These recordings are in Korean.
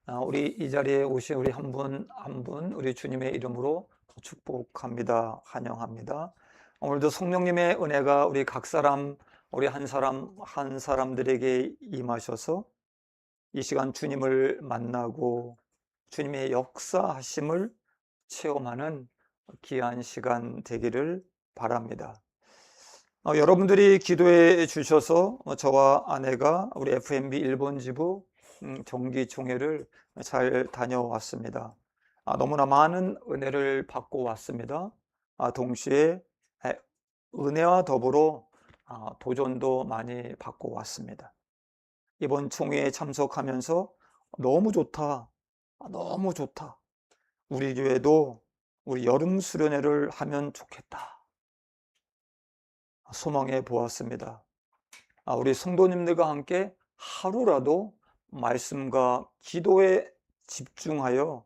우리 이 자리에 오신 우리 한 분 한 분 우리 주님의 이름으로 축복합니다. 환영합니다. 오늘도 성령님의 은혜가 우리 각 사람, 우리 한 사람 한 사람들에게 임하셔서 이 시간 주님을 만나고 주님의 역사하심을 체험하는 귀한 시간 되기를 바랍니다. 여러분들이 기도해 주셔서 저와 아내가 우리 FMB 일본 지부 정기 총회를 잘 다녀왔습니다. 너무나 많은 은혜를 받고 왔습니다. 동시에 은혜와 더불어 도전도 많이 받고 왔습니다. 이번 총회에 참석하면서 너무 좋다, 너무 좋다. 우리 교회도 우리 여름 수련회를 하면 좋겠다. 소망해 보았습니다. 우리 성도님들과 함께 하루라도 말씀과 기도에 집중하여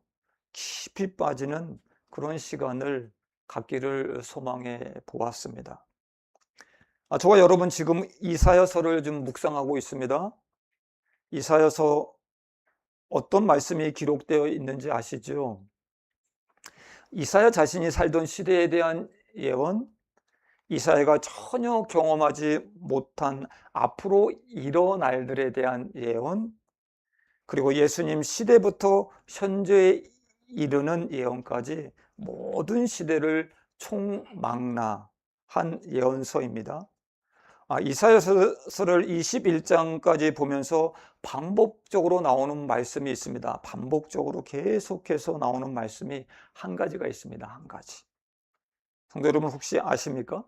깊이 빠지는 그런 시간을 갖기를 소망해 보았습니다. 저와 여러분 지금 이사야서를 좀 묵상하고 있습니다. 이사야서 어떤 말씀이 기록되어 있는지 아시죠? 이사야 자신이 살던 시대에 대한 예언, 이사야가 전혀 경험하지 못한 앞으로 일어날 일들에 대한 예언, 그리고 예수님 시대부터 현재에 이르는 예언까지 모든 시대를 총망라한 예언서입니다. 이사야서를 21장까지 보면서 반복적으로 나오는 말씀이 있습니다. 반복적으로 계속해서 나오는 말씀이 한 가지가 있습니다. 한 가지. 성도 여러분 혹시 아십니까?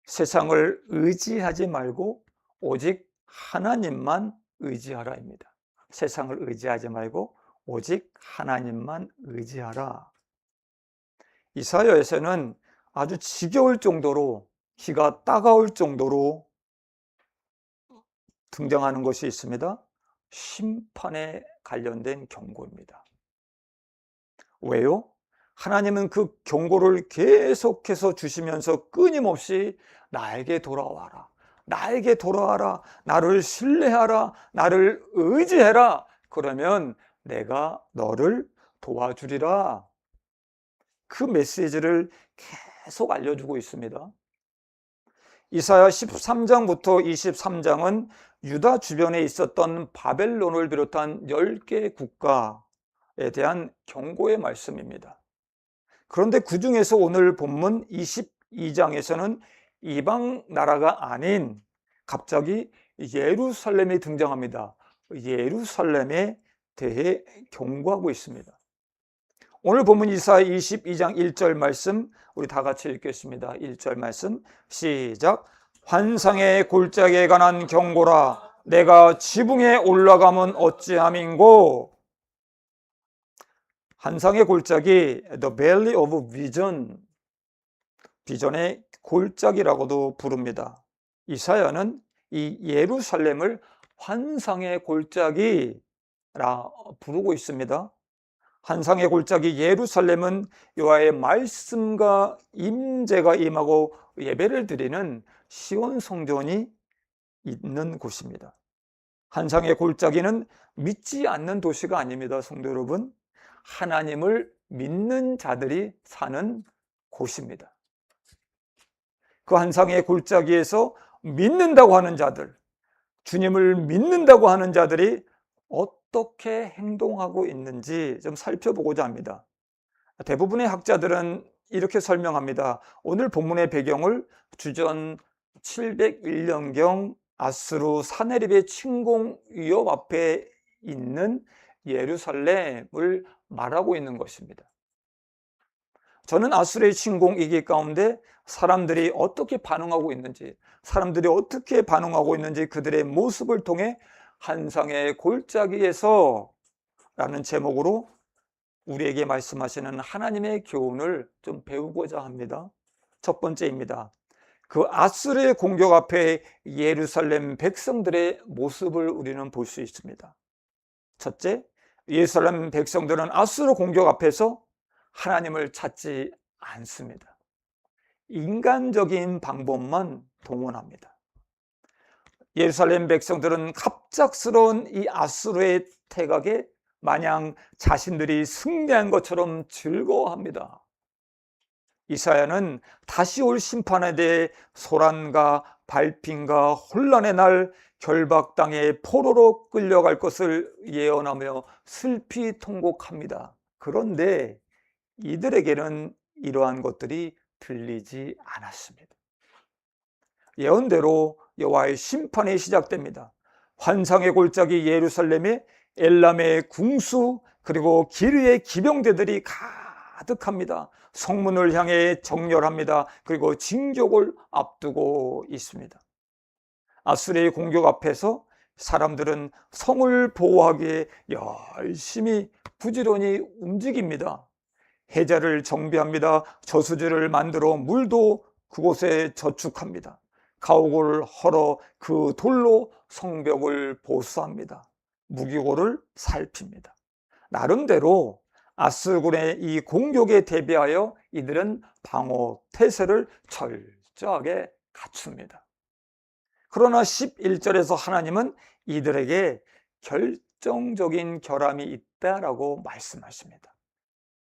세상을 의지하지 말고 오직 하나님만 의지하라입니다. 세상을 의지하지 말고 오직 하나님만 의지하라. 이사야에서는 아주 지겨울 정도로, 기가 따가울 정도로 등장하는 것이 있습니다. 심판에 관련된 경고입니다. 왜요? 하나님은 그 경고를 계속해서 주시면서 끊임없이 나에게 돌아와라, 나에게 돌아와라, 나를 신뢰하라, 나를 의지해라. 그러면 내가 너를 도와주리라. 그 메시지를 계속 알려주고 있습니다. 이사야 13장부터 23장은 유다 주변에 있었던 바벨론을 비롯한 10개 국가에 대한 경고의 말씀입니다. 그런데 그 중에서 오늘 본문 22장에서는 이방 나라가 아닌 갑자기 예루살렘이 등장합니다. 예루살렘에 대해 경고하고 있습니다. 오늘 본문 이사야 22장 1절 말씀 우리 다 같이 읽겠습니다. 1절 말씀 시작. 환상의 골짜기에 관한 경고라. 내가 지붕에 올라가면 어찌함인고. 환상의 골짜기, The Valley of Vision, 비전의 골짜기라고도 부릅니다. 이사야는 이 예루살렘을 환상의 골짜기라 부르고 있습니다. 환상의 골짜기 예루살렘은 여호와의 말씀과 임재가 임하고 예배를 드리는 시온 성전이 있는 곳입니다. 환상의 골짜기는 믿지 않는 도시가 아닙니다. 성도 여러분, 하나님을 믿는 자들이 사는 곳입니다. 그 환상의 골짜기에서 믿는다고 하는 자들, 주님을 믿는다고 하는 자들이 어떻게 행동하고 있는지 좀 살펴보고자 합니다. 대부분의 학자들은 이렇게 설명합니다. 오늘 본문의 배경을 주전 701년경 아수르 사네립의 침공 위협 앞에 있는 예루살렘을 말하고 있는 것입니다. 저는 아수르의 침공 위기 가운데 사람들이 어떻게 반응하고 있는지, 그들의 모습을 통해 환상의 골짜기에서 라는 제목으로 우리에게 말씀하시는 하나님의 교훈을 좀 배우고자 합니다. 첫 번째입니다. 그 아수르의 공격 앞에 예루살렘 백성들의 모습을 우리는 볼 수 있습니다. 첫째, 예루살렘 백성들은 아수르 공격 앞에서 하나님을 찾지 않습니다. 인간적인 방법만 동원합니다. 예루살렘 백성들은 갑작스러운 이 아수르의 태각에 마냥 자신들이 승리한 것처럼 즐거워합니다. 이사야는 다시 올 심판에 대해 소란과 발핀과 혼란의 날 결박당해 포로로 끌려갈 것을 예언하며 슬피 통곡합니다. 그런데 이들에게는 이러한 것들이 들리지 않았습니다. 예언대로 여호와의 심판이 시작됩니다. 환상의 골짜기 예루살렘에 엘람의 궁수 그리고 기르의 기병대들이 가득합니다. 성문을 향해 정렬합니다. 그리고 진격을 앞두고 있습니다. 아수르의 공격 앞에서 사람들은 성을 보호하기 위해 열심히 부지런히 움직입니다. 해자를 정비합니다. 저수지를 만들어 물도 그곳에 저축합니다. 가옥을 헐어 그 돌로 성벽을 보수합니다. 무기고를 살핍니다. 나름대로 아수르군의 이 공격에 대비하여 이들은 방어 태세를 철저하게 갖춥니다. 그러나 11절에서 하나님은 이들에게 결정적인 결함이 있다라고 말씀하십니다.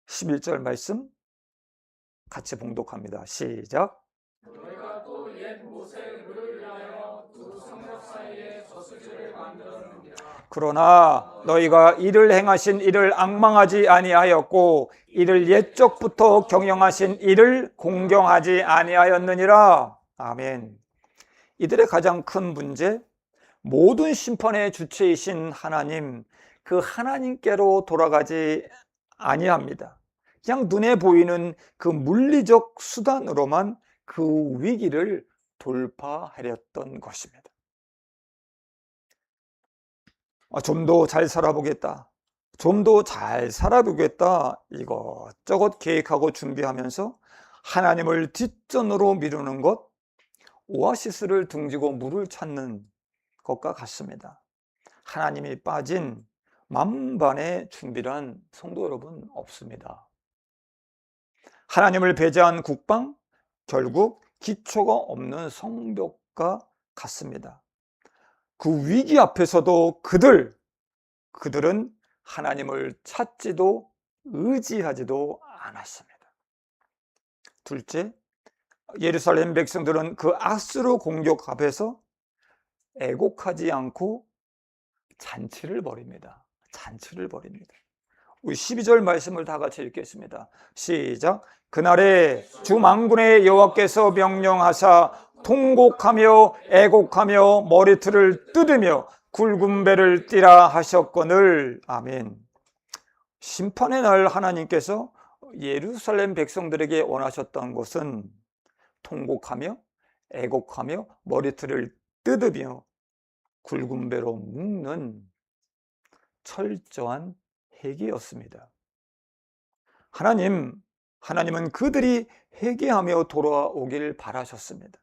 11절 말씀 같이 봉독합니다. 시작. 너희가 또 옛 모세의 물을 위하여 두 성벽 사이에 저수지를 만들었느니라. 그러나 너희가 이를 행하신 이를 앙망하지 아니하였고 이를 옛적부터 경영하신 이를 공경하지 아니하였느니라. 아멘. 이들의 가장 큰 문제, 모든 심판의 주체이신 하나님, 그 하나님께로 돌아가지 아니합니다. 그냥 눈에 보이는 그 물리적 수단으로만 그 위기를 돌파하렸던 것입니다. 좀 더 잘 살아보겠다, 좀 더 잘 살아보겠다, 이것저것 계획하고 준비하면서 하나님을 뒷전으로 미루는 것, 오아시스를 등지고 물을 찾는 것과 같습니다. 하나님이 빠진 만반의 준비란 성도 여러분 없습니다. 하나님을 배제한 국방, 결국 기초가 없는 성벽과 같습니다. 그 위기 앞에서도 그들은 하나님을 찾지도 의지하지도 않았습니다. 둘째, 예루살렘 백성들은 그 아수르 공격 앞에서 애곡하지 않고 잔치를 벌입니다. 우리 12절 말씀을 다 같이 읽겠습니다. 시작. 그날에 주 만군의 여호와께서 명령하사 통곡하며 애곡하며 머리털을 뜯으며 굵은 배를 띠라 하셨거늘. 아멘. 심판의 날 하나님께서 예루살렘 백성들에게 원하셨던 것은 통곡하며 애곡하며 머리털을 뜯으며 굵은 배로 묶는 철저한 회개였습니다. 하나님은 그들이 회개하며 돌아오길 바라셨습니다.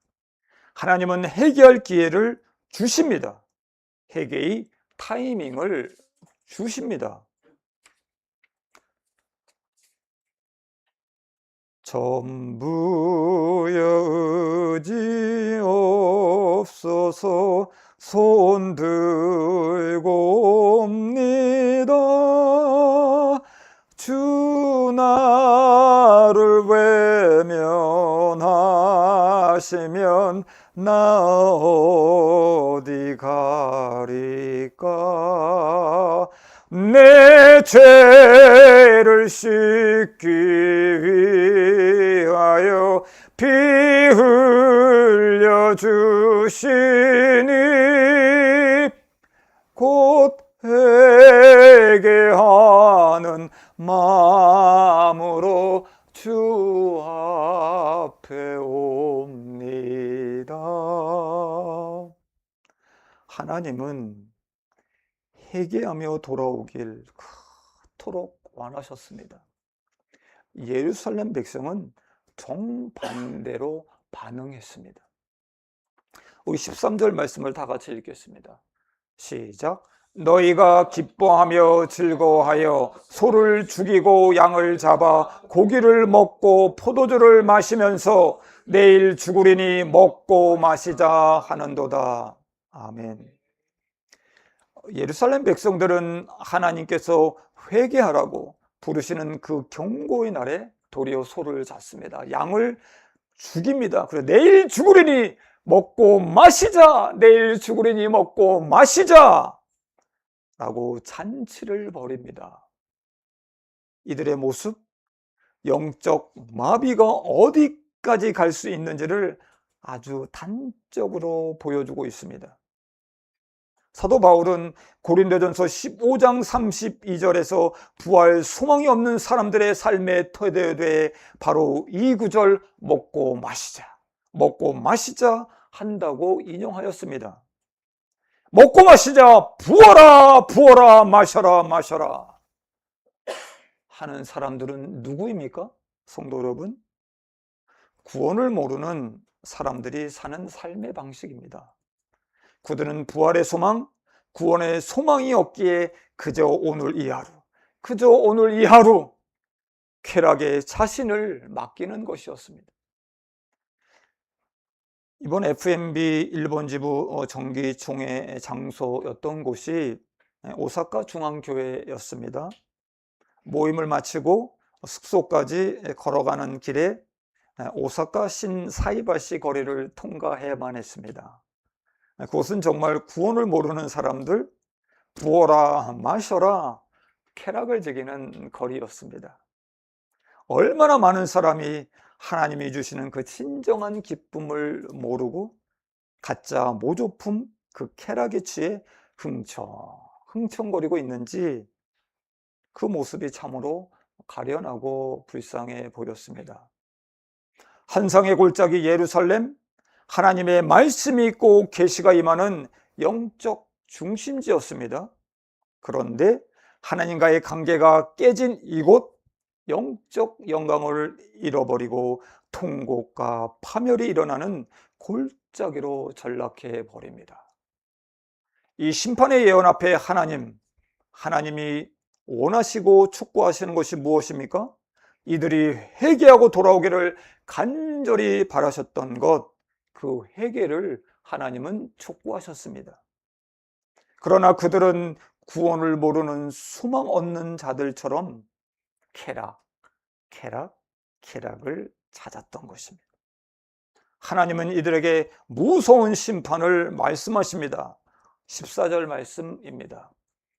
하나님은 회개할 기회를 주십니다. 회개의 타이밍을 주십니다. 전부여 의지 없어서 손 들고 옵니다. 주 나를 외면하시면 나 어디 가리까. 내 죄를 씻기 위하여 피 흘려 주시니 곧 회개하는 마음으로 주 앞에 옵니다. 하나님은 회개하며 돌아오길 그토록 원하셨습니다. 예루살렘 백성은 정반대로 반응했습니다. 우리 13절 말씀을 다 같이 읽겠습니다. 시작. 너희가 기뻐하며 즐거워하여 소를 죽이고 양을 잡아 고기를 먹고 포도주를 마시면서 내일 죽으리니 먹고 마시자 하는도다. 아멘. 예루살렘 백성들은 하나님께서 회개하라고 부르시는 그 경고의 날에 도리어 소를 잤습니다. 양을 죽입니다. 그래, 내일 죽으리니 먹고 마시자. 내일 죽으리니 먹고 마시자. 라고 잔치를 벌입니다. 이들의 모습, 영적 마비가 어디까지 갈 수 있는지를 아주 단적으로 보여주고 있습니다. 사도 바울은 고린도전서 15장 32절에서 부활 소망이 없는 사람들의 삶에 토대돼 바로 이 구절 먹고 마시자 한다고 인용하였습니다. 먹고 마시자, 부어라 마셔라 하는 사람들은 누구입니까? 성도 여러분, 구원을 모르는 사람들이 사는 삶의 방식입니다. 그들은 부활의 소망, 구원의 소망이 없기에 그저 오늘 이 하루 쾌락에 자신을 맡기는 것이었습니다. 이번 FMB 일본 지부 정기총회 장소였던 곳이 오사카 중앙교회였습니다. 모임을 마치고 숙소까지 걸어가는 길에 오사카 신사이바시 거리를 통과해야만 했습니다. 그곳은 정말 구원을 모르는 사람들, 부어라 마셔라 쾌락을 즐기는 거리였습니다. 얼마나 많은 사람이 하나님이 주시는 그 진정한 기쁨을 모르고 가짜 모조품 그 쾌락에 취해 흥청거리고 있는지 그 모습이 참으로 가련하고 불쌍해 보였습니다. 한상의 골짜기 예루살렘, 하나님의 말씀이 있고 계시가 임하는 영적 중심지였습니다. 그런데 하나님과의 관계가 깨진 이곳, 영적 영광을 잃어버리고 통곡과 파멸이 일어나는 골짜기로 전락해 버립니다. 이 심판의 예언 앞에 하나님이 원하시고 촉구하시는 것이 무엇입니까? 이들이 회개하고 돌아오기를 간절히 바라셨던 것, 그 회개를 하나님은 촉구하셨습니다. 그러나 그들은 구원을 모르는 소망 없는 자들처럼 쾌락을 찾았던 것입니다. 하나님은 이들에게 무서운 심판을 말씀하십니다. 14절 말씀입니다.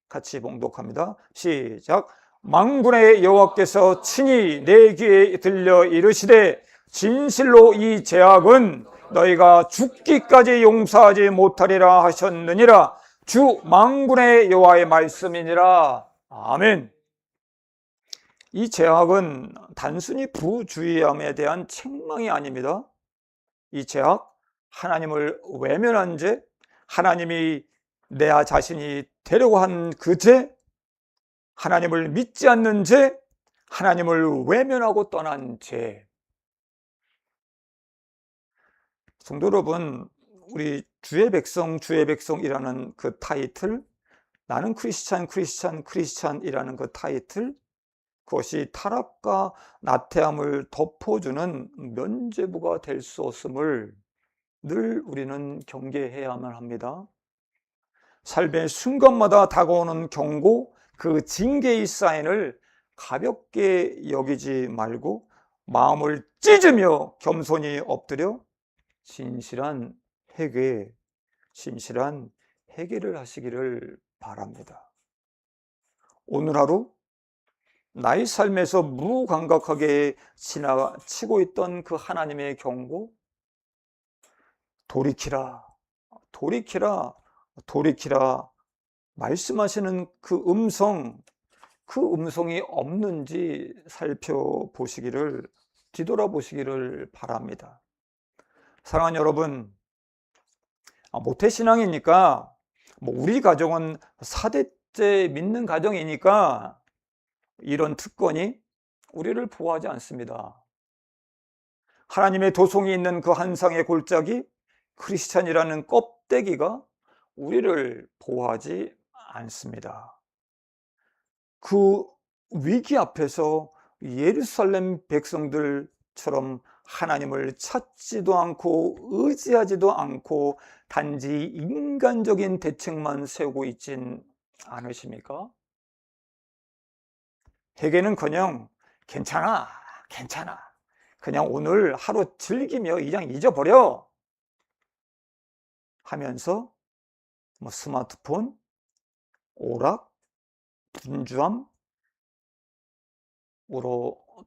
같이 봉독합니다. 시작. 만군의 여호와께서 친히 내 귀에 들려 이르시되 진실로 이 죄악은 너희가 죽기까지 용서하지 못하리라 하셨느니라. 주 만군의 여호와의 말씀이니라. 아멘. 이 죄악은 단순히 부주의함에 대한 책망이 아닙니다. 이 죄악, 하나님을 외면한 죄, 하나님이 내 자신이 되려고 한 그 죄, 하나님을 믿지 않는 죄, 하나님을 외면하고 떠난 죄. 성도 여러분, 우리 주의 백성이라는 그 타이틀, 나는 크리스찬이라는 그 타이틀, 그것이 타락과 나태함을 덮어주는 면죄부가 될 수 없음을 늘 우리는 경계해야만 합니다. 삶의 순간마다 다가오는 경고, 그 징계의 사인을 가볍게 여기지 말고 마음을 찢으며 겸손히 엎드려 진실한 회개를 하시기를 바랍니다. 오늘 하루 나의 삶에서 무감각하게 지나치고 있던 그 하나님의 경고, 돌이키라 말씀하시는 그 음성이 없는지 뒤돌아보시기를 바랍니다. 사랑하는 여러분, 모태신앙이니까 우리 가정은 4대째 믿는 가정이니까 이런 특권이 우리를 보호하지 않습니다. 하나님의 도송이 있는 그 한상의 골짜기, 크리스찬이라는 껍데기가 우리를 보호하지 않습니다. 그 위기 앞에서 예루살렘 백성들처럼 하나님을 찾지도 않고 의지하지도 않고 단지 인간적인 대책만 세우고 있진 않으십니까? 대개는커녕 괜찮아, 괜찮아. 그냥 오늘 하루 즐기며 그냥 잊어버려 하면서 스마트폰, 오락, 분주함으로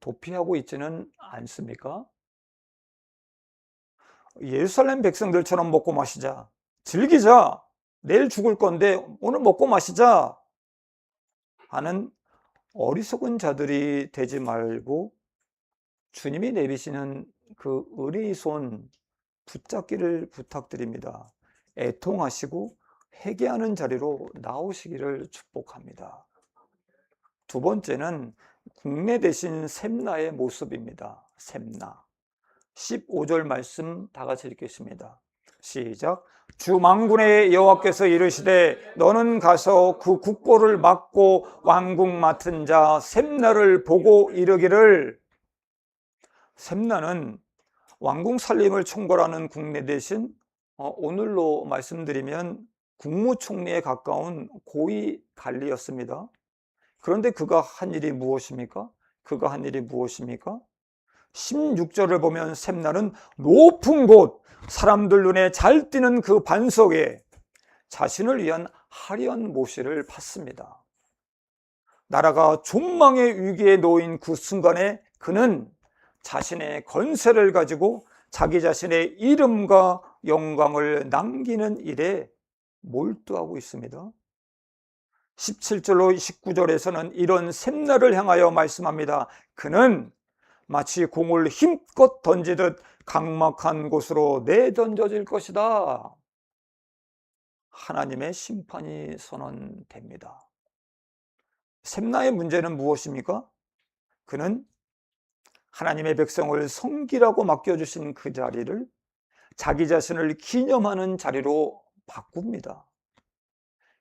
도피하고 있지는 않습니까? 예루살렘 백성들처럼 먹고 마시자, 즐기자, 내일 죽을 건데 오늘 먹고 마시자 하는 어리석은 자들이 되지 말고 주님이 내리시는 그 의리의 손 붙잡기를 부탁드립니다. 애통하시고 회개하는 자리로 나오시기를 축복합니다. 두 번째는 국내 대신 샘나의 모습입니다. 샘나. 15절 말씀 다 같이 읽겠습니다. 시작. 주 만군의 여호와께서 이르시되 너는 가서 그 국고를 막고 왕궁 맡은 자 샘나를 보고 이르기를. 샘나는 왕궁 살림을 총괄하는 국내 대신 오늘로 말씀드리면 국무총리에 가까운 고위 관리였습니다. 그런데 그가 한 일이 무엇입니까? 16절을 보면 샘나는 높은 곳, 사람들 눈에 잘 띄는 그 반석에 자신을 위한 화려한 모시를 팠습니다. 나라가 존망의 위기에 놓인 그 순간에 그는 자신의 건세를 가지고 자기 자신의 이름과 영광을 남기는 일에 몰두하고 있습니다. 17절로 19절에서는 이런 샘나를 향하여 말씀합니다. 그는 마치 공을 힘껏 던지듯 강막한 곳으로 내던져질 것이다. 하나님의 심판이 선언됩니다. 샘나의 문제는 무엇입니까? 그는 하나님의 백성을 섬기라고 맡겨주신 그 자리를 자기 자신을 기념하는 자리로 바꿉니다.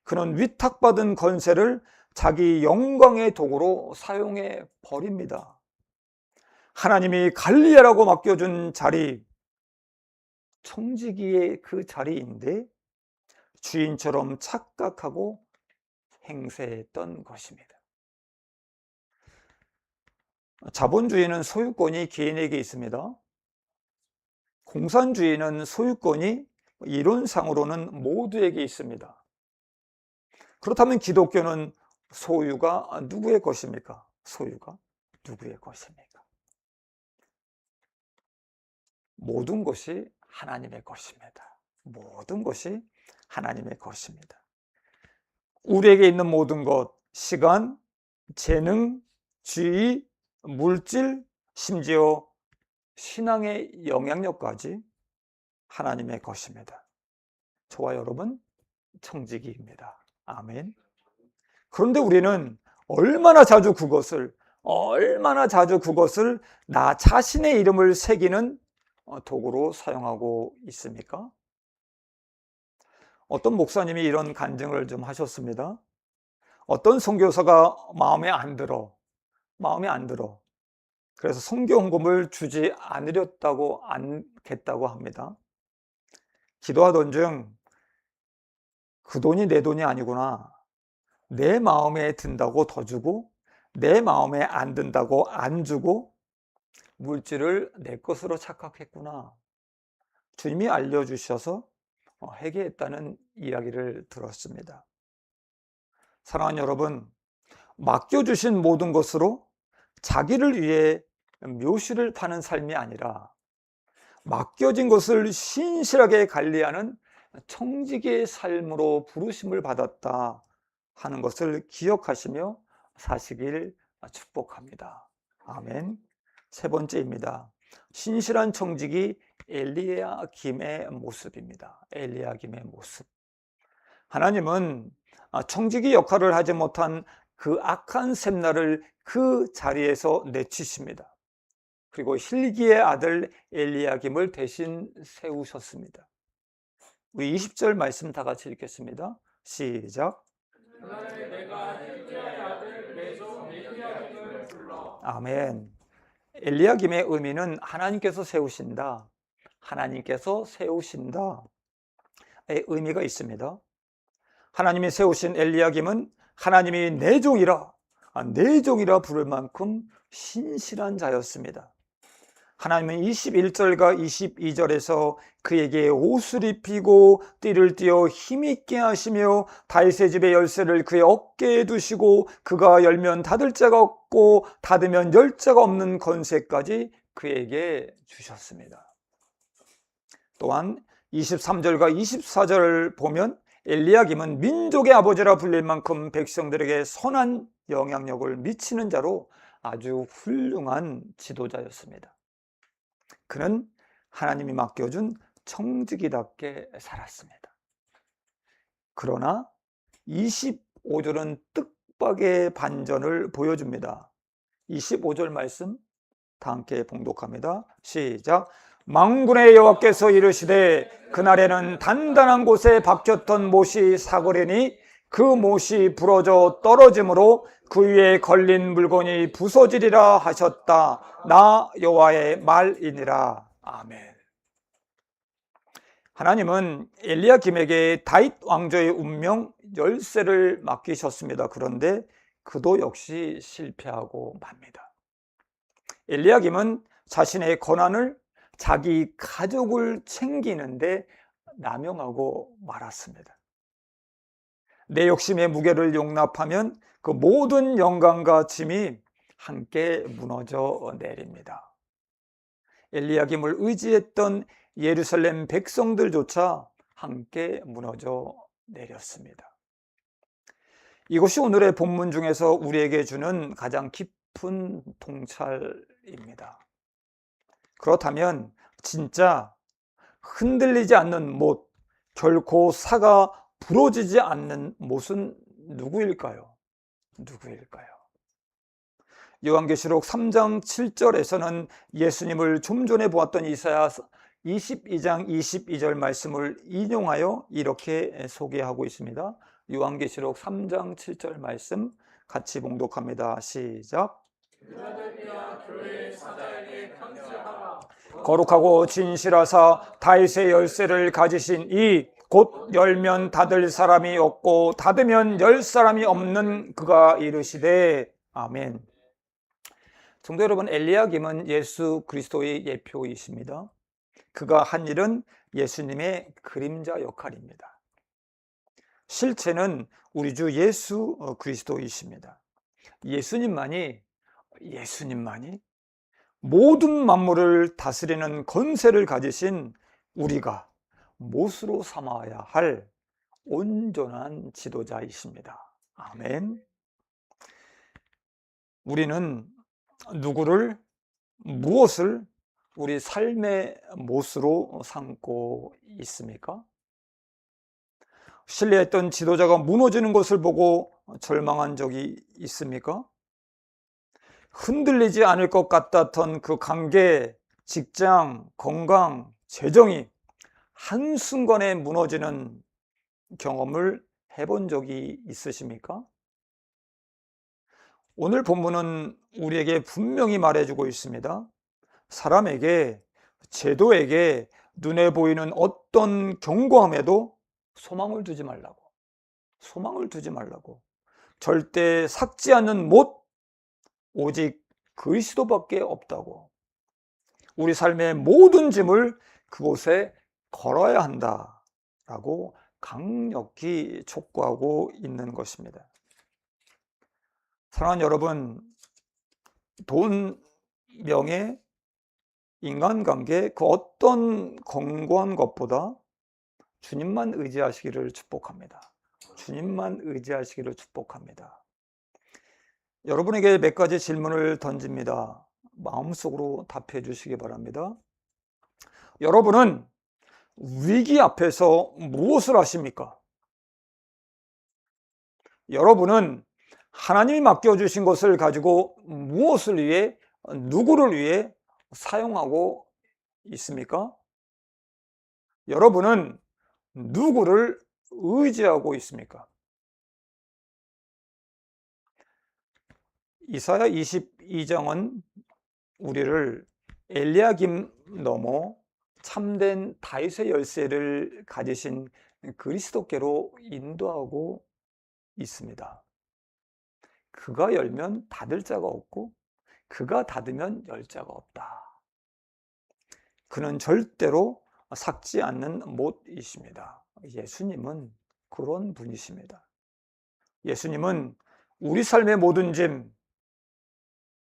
그는 위탁받은 건세를 자기 영광의 도구로 사용해 버립니다. 하나님이 관리하라고 맡겨준 자리, 청지기의 그 자리인데 주인처럼 착각하고 행세했던 것입니다. 자본주의는 소유권이 개인에게 있습니다. 공산주의는 소유권이 이론상으로는 모두에게 있습니다. 그렇다면 기독교는 소유가 누구의 것입니까? 소유가 누구의 것입니까? 모든 것이 하나님의 것입니다. 모든 것이 하나님의 것입니다. 우리에게 있는 모든 것, 시간, 재능, 지위, 물질, 심지어 신앙의 영향력까지 하나님의 것입니다. 저와 여러분, 청지기입니다. 아멘. 그런데 우리는 얼마나 자주 그것을 나 자신의 이름을 새기는 도구로 사용하고 있습니까? 어떤 목사님이 이런 간증을 좀 하셨습니다. 어떤 선교사가 마음에 안 들어. 그래서 선교 헌금을 주지 않겠다고 합니다. 기도하던 중 그 돈이 내 돈이 아니구나. 내 마음에 든다고 더 주고 내 마음에 안 든다고 안 주고 물질을 내 것으로 착각했구나. 주님이 알려주셔서 회개했다는 이야기를 들었습니다. 사랑하는 여러분, 맡겨주신 모든 것으로 자기를 위해 묘시를 파는 삶이 아니라 맡겨진 것을 신실하게 관리하는 청지기의 삶으로 부르심을 받았다 하는 것을 기억하시며 사시길 축복합니다. 아멘. 세 번째입니다. 신실한 청지기 엘리야김의 모습입니다. 엘리야김의 모습. 하나님은 청지기 역할을 하지 못한 그 악한 샘나를 그 자리에서 내치십니다. 그리고 힐기의 아들 엘리야김을 대신 세우셨습니다. 우리 20절 말씀 다 같이 읽겠습니다. 시작. 그날에 내가 힐기야의 아들 내 종 엘리야김을 불러 아멘. 엘리야김의 의미는 하나님께서 세우신다, 하나님께서 세우신다의 의미가 있습니다. 하나님이 세우신 엘리야김은 하나님이 내 종이라, 내 종이라 부를 만큼 신실한 자였습니다. 하나님은 21절과 22절에서 그에게 옷을 입히고 띠를 띠어 힘있게 하시며 다윗의 집의 열쇠를 그의 어깨에 두시고 그가 열면 닫을 자가 없고 닫으면 열 자가 없는 권세까지 그에게 주셨습니다. 또한 23절과 24절을 보면 엘리야김은 민족의 아버지라 불릴 만큼 백성들에게 선한 영향력을 미치는 자로 아주 훌륭한 지도자였습니다. 그는 하나님이 맡겨준 청지기답게 살았습니다. 그러나 25절은 뜻밖의 반전을 보여줍니다. 25절 말씀 다 함께 봉독합니다. 시작. 만군의 여호와께서 이르시되 그날에는 단단한 곳에 박혔던 못이 사거리니 그 못이 부러져 떨어짐으로 그 위에 걸린 물건이 부서지리라 하셨다. 나 여호와의 말이니라. 아멘. 하나님은 엘리야김에게 다윗 왕조의 운명 열쇠를 맡기셨습니다. 그런데 그도 역시 실패하고 맙니다. 엘리야김은 자신의 권한을 자기 가족을 챙기는데 남용하고 말았습니다. 내 욕심의 무게를 용납하면 그 모든 영광과 짐이 함께 무너져 내립니다. 엘리야김을 의지했던 예루살렘 백성들조차 함께 무너져 내렸습니다. 이것이 오늘의 본문 중에서 우리에게 주는 가장 깊은 통찰입니다. 그렇다면 진짜 흔들리지 않는 못, 결코 사가 부러지지 않는 못은 누구일까요? 누구일까요? 요한계시록 3장 7절에서는 예수님을 좀 전에 보았던 이사야 22장 22절 말씀을 인용하여 이렇게 소개하고 있습니다. 요한계시록 3장 7절 말씀 같이 봉독합니다. 시작. 필라델피아 교회의 사자에게 편지하라. 거룩하고 진실하사 다윗의 열쇠를 가지신 이 곧 열면 닫을 사람이 없고 닫으면 열 사람이 없는 그가 이르시되 아멘. 성도 여러분, 엘리야김은 예수 그리스도의 예표이십니다. 그가 한 일은 예수님의 그림자 역할입니다. 실체는 우리 주 예수 그리스도이십니다. 예수님만이 모든 만물을 다스리는 권세를 가지신 우리가 못으로 삼아야 할 온전한 지도자이십니다. 아멘. 우리는 누구를, 무엇을 우리 삶의 못으로 삼고 있습니까? 신뢰했던 지도자가 무너지는 것을 보고 절망한 적이 있습니까? 흔들리지 않을 것 같았던 그 관계, 직장, 건강, 재정이 한순간에 무너지는 경험을 해본 적이 있으십니까? 오늘 본문은 우리에게 분명히 말해주고 있습니다. 사람에게, 제도에게 눈에 보이는 어떤 견고함에도 소망을 두지 말라고. 절대 삭지 않는 못, 오직 그리스도밖에 없다고. 우리 삶의 모든 짐을 그곳에 걸어야 한다라고 강력히 촉구하고 있는 것입니다. 사랑하는 여러분, 돈, 명예, 인간관계 그 어떤 견고한 것보다 주님만 의지하시기를 축복합니다. 주님만 의지하시기를 축복합니다. 여러분에게 몇 가지 질문을 던집니다. 마음속으로 답해 주시기 바랍니다. 여러분은 위기 앞에서 무엇을 하십니까? 여러분은 하나님이 맡겨주신 것을 가지고 무엇을 위해, 누구를 위해 사용하고 있습니까? 여러분은 누구를 의지하고 있습니까? 이사야 22장은 우리를 엘리야김 넘어 참된 다윗의 열쇠를 가지신 그리스도께로 인도하고 있습니다. 그가 열면 닫을 자가 없고 그가 닫으면 열 자가 없다. 그는 절대로 삭지 않는 못이십니다. 예수님은 그런 분이십니다. 예수님은 우리 삶의 모든 짐,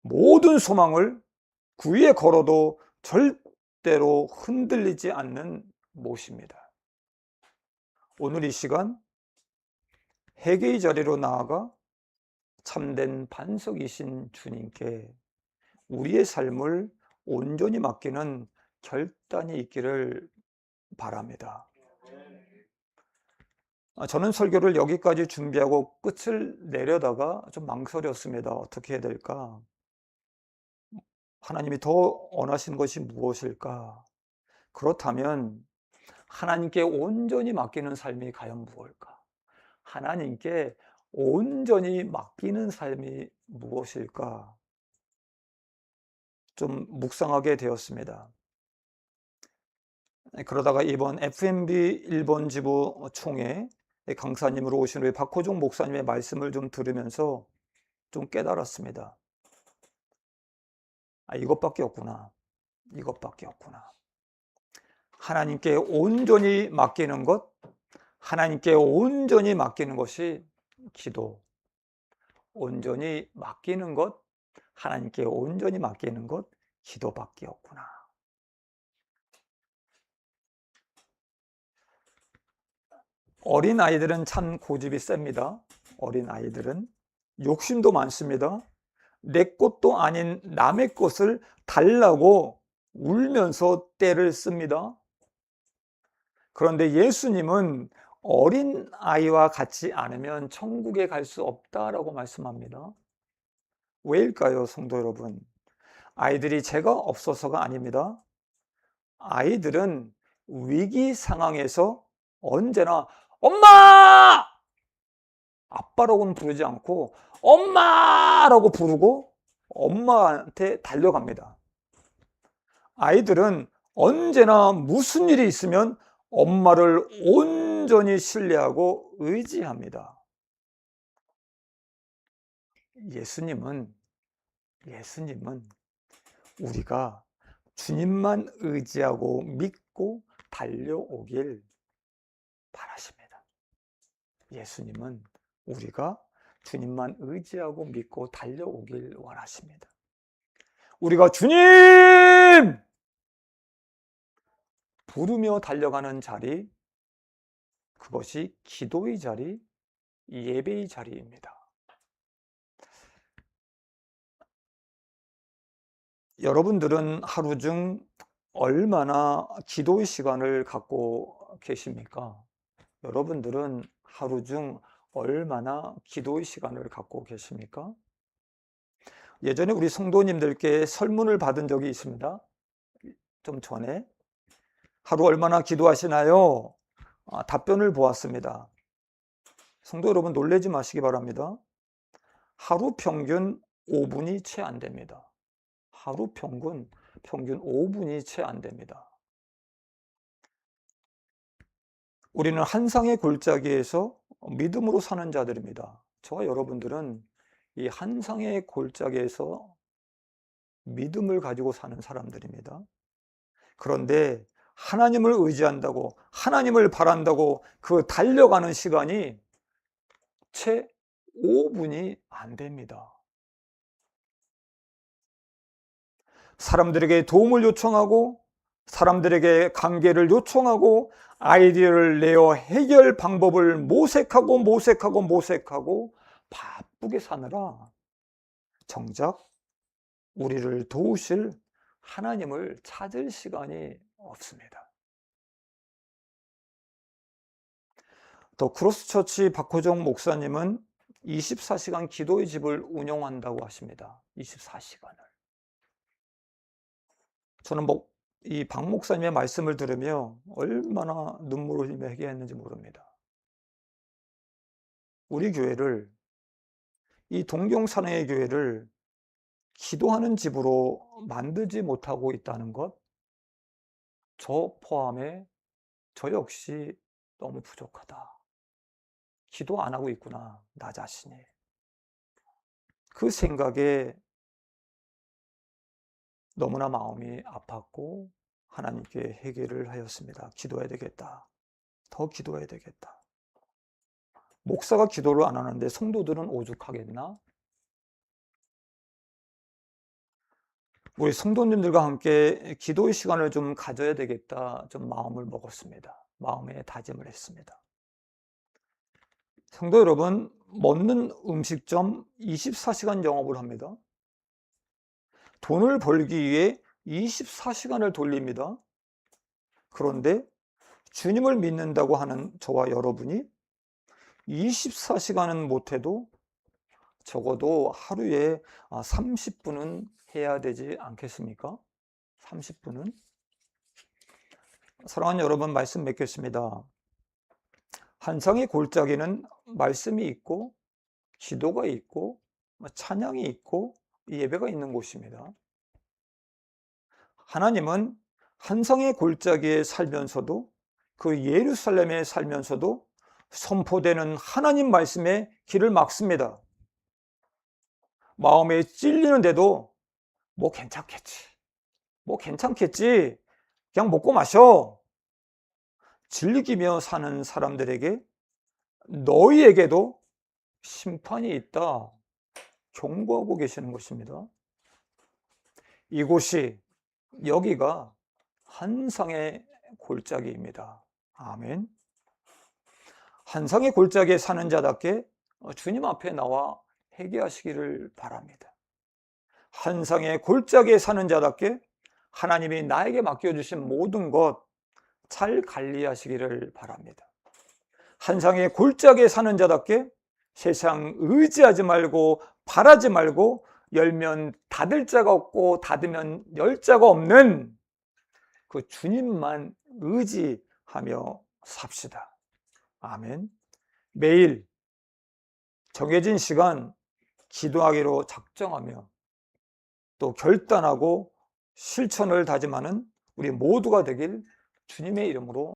모든 소망을 그 위에 걸어도 절대로 흔들리지 않는 못입니다. 오늘 이 시간 회개의 자리로 나아가 참된 반석이신 주님께 우리의 삶을 온전히 맡기는 결단이 있기를 바랍니다. 저는 설교를 여기까지 준비하고 끝을 내려다가 좀 망설였습니다. 어떻게 해야 될까? 하나님이 더 원하시는 것이 무엇일까? 그렇다면 하나님께 온전히 맡기는 삶이 과연 무엇일까? 하나님께 온전히 맡기는 삶이 무엇일까? 좀 묵상하게 되었습니다. 그러다가 이번 FMB 일본 지부 총회 강사님으로 오신 우리 박호종 목사님의 말씀을 좀 들으면서 좀 깨달았습니다. 이것밖에 없구나. 이것밖에 없구나. 하나님께 온전히 맡기는 것, 하나님께 온전히 맡기는 것이 기도. 온전히 맡기는 것, 하나님께 온전히 맡기는 것, 기도밖에 없구나. 어린 아이들은 참 고집이 셉니다. 어린 아이들은 욕심도 많습니다. 내 것도 아닌 남의 것을 달라고 울면서 떼를 씁니다. 그런데 예수님은 어린 아이와 같지 않으면 천국에 갈 수 없다라고 말씀합니다. 왜일까요, 성도 여러분? 아이들이 죄가 없어서가 아닙니다. 아이들은 위기 상황에서 언제나 엄마! 아빠라고는 부르지 않고 엄마라고 부르고 엄마한테 달려갑니다. 아이들은 언제나 무슨 일이 있으면 엄마를 온전히 신뢰하고 의지합니다. 예수님은 우리가 주님만 의지하고 믿고 달려오길 바라십니다. 예수님은 우리가 주님만 의지하고 믿고 달려오길 원하십니다. 우리가 주님! 부르며 달려가는 자리, 그것이 기도의 자리, 예배의 자리입니다. 여러분들은 하루 중 얼마나 기도의 시간을 갖고 계십니까? 여러분들은 하루 중 얼마나 기도의 시간을 갖고 계십니까? 예전에 우리 성도님들께 설문을 받은 적이 있습니다. 좀 전에. 하루 얼마나 기도하시나요? 답변을 보았습니다. 성도 여러분, 놀라지 마시기 바랍니다. 하루 평균 5분이 채 안 됩니다. 하루 평균 5분이 채 안 됩니다. 우리는 한 상의 골짜기에서 믿음으로 사는 자들입니다. 저와 여러분들은 이 한 상의 골짜기에서 믿음을 가지고 사는 사람들입니다. 그런데 하나님을 의지한다고, 하나님을 바란다고 그 달려가는 시간이 채 5분이 안 됩니다. 사람들에게 도움을 요청하고, 사람들에게 관계를 요청하고, 아이디어를 내어 해결 방법을 모색하고 바쁘게 사느라 정작 우리를 도우실 하나님을 찾을 시간이 없습니다. 더 크로스처치 박호정 목사님은 24시간 기도의 집을 운영한다고 하십니다. 24시간을. 저는 이 박 목사님의 말씀을 들으며 얼마나 눈물을 흘리며 회개했는지 모릅니다. 우리 교회를, 이 동경산의 교회를 기도하는 집으로 만들지 못하고 있다는 것, 저 포함해 저 역시 너무 부족하다. 기도 안 하고 있구나, 나 자신이. 그 생각에 너무나 마음이 아팠고 하나님께 회개를 하였습니다. 기도해야 되겠다. 더 기도해야 되겠다. 목사가 기도를 안 하는데 성도들은 오죽하겠나? 우리 성도님들과 함께 기도의 시간을 좀 가져야 되겠다, 좀 마음을 먹었습니다. 마음에 다짐을 했습니다. 성도 여러분, 먹는 음식점 24시간 영업을 합니다. 돈을 벌기 위해 24시간을 돌립니다. 그런데 주님을 믿는다고 하는 저와 여러분이 24시간은 못해도 적어도 하루에 30분은 해야 되지 않겠습니까? 30분은? 사랑하는 여러분, 말씀 맺겠습니다. 한상의 골짜기는 말씀이 있고 기도가 있고 찬양이 있고 예배가 있는 곳입니다. 하나님은 한상의 골짜기에 살면서도 그 예루살렘에 살면서도 선포되는 하나님 말씀에 길을 막습니다. 마음에 찔리는데도 뭐 괜찮겠지, 그냥 먹고 마셔. 즐기며 사는 사람들에게 너희에게도 심판이 있다, 경고하고 계시는 것입니다. 이곳이, 여기가 한상의 골짜기입니다. 아멘. 한상의 골짜기에 사는 자답게 주님 앞에 나와 회개하시기를 바랍니다. 한상의 골짜기에 사는 자답게 하나님이 나에게 맡겨주신 모든 것 잘 관리하시기를 바랍니다. 한상의 골짜기에 사는 자답게 세상 의지하지 말고 바라지 말고 열면 닫을 자가 없고 닫으면 열 자가 없는 그 주님만 의지하며 삽시다. 아멘. 매일 정해진 시간 기도하기로 작정하며 또 결단하고 실천을 다짐하는 우리 모두가 되길 주님의 이름으로